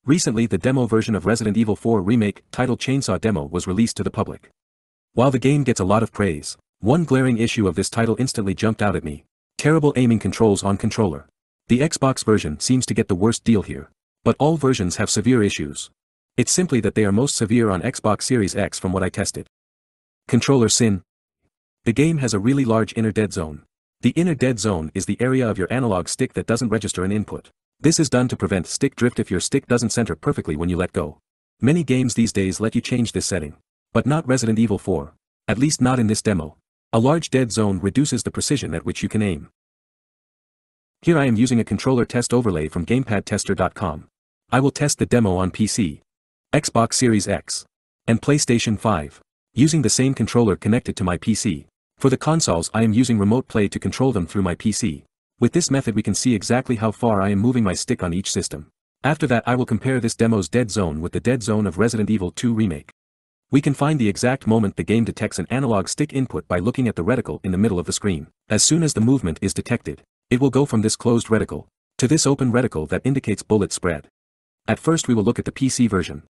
Recently, the demo version of Resident Evil 4 Remake, titled Chainsaw Demo, was released to the public. While the game gets a lot of praise, one glaring issue of this title instantly jumped out at me. Terrible aiming controls on controller. The Xbox version seems to get the worst deal here. But all versions have severe issues. It's simply that they are most severe on Xbox Series X from what I tested. Controller sin. The game has a really large inner dead zone. The inner dead zone is the area of your analog stick that doesn't register an input. This is done to prevent stick drift if your stick doesn't center perfectly when you let go. Many games these days let you change this setting. But not Resident Evil 4. At least not in this demo. A large dead zone reduces the precision at which you can aim. Here I am using a controller test overlay from GamepadTester.com. I will test the demo on PC, Xbox Series X, and PlayStation 5, using the same controller connected to my PC. For the consoles I am using Remote Play to control them through my PC. With this method we can see exactly how far I am moving my stick on each system. After that I will compare this demo's dead zone with the dead zone of Resident Evil 2 Remake. We can find the exact moment the game detects an analog stick input by looking at the reticle in the middle of the screen. As soon as the movement is detected, it will go from this closed reticle to this open reticle that indicates bullet spread. At first we will look at the PC version.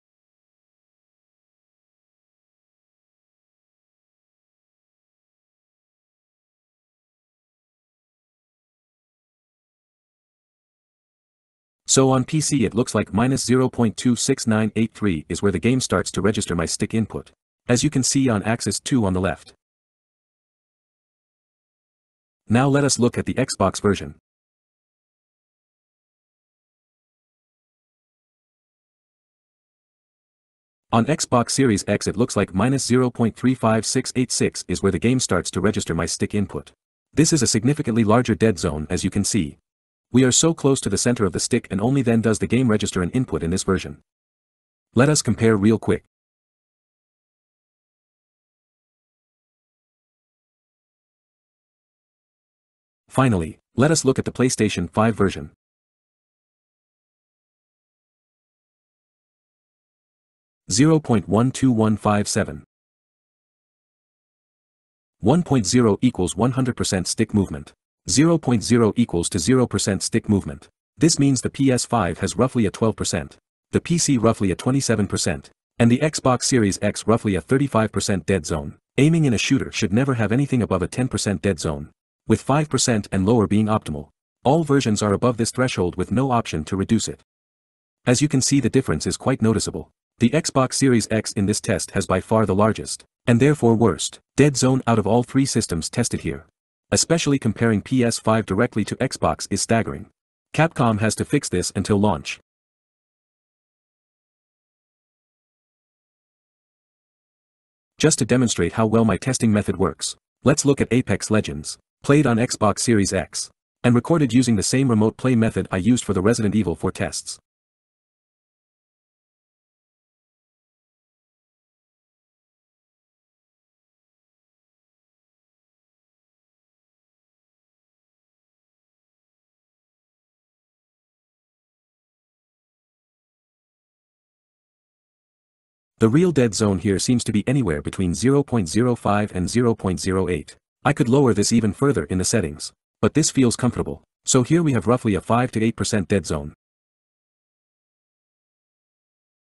So on PC it looks like -0.26983 is where the game starts to register my stick input. As you can see on axis 2 on the left. Now let us look at the Xbox version. On Xbox Series X it looks like -0.35686 is where the game starts to register my stick input. This is a significantly larger dead zone as you can see. We are so close to the center of the stick and only then does the game register an input in this version. Let us compare real quick. Finally, let us look at the PlayStation 5 version. (0.12157). 1.0 equals 100% stick movement. 0.0 equals to 0% stick movement. This means the PS5 has roughly a 12%, the PC roughly a 27%, and the Xbox Series X roughly a 35% dead zone. Aiming in a shooter should never have anything above a 10% dead zone, with 5% and lower being optimal. All versions are above this threshold with no option to reduce it. As you can see, the difference is quite noticeable. The Xbox Series X in this test has by far the largest, and therefore worst, dead zone out of all three systems tested here. Especially comparing PS5 directly to Xbox is staggering. Capcom has to fix this until launch. Just to demonstrate how well my testing method works, let's look at Apex Legends, played on Xbox Series X, and recorded using the same remote play method I used for the Resident Evil 4 tests. The real dead zone here seems to be anywhere between 0.05 and 0.08. I could lower this even further in the settings, but this feels comfortable. So here we have roughly a 5 to 8% dead zone.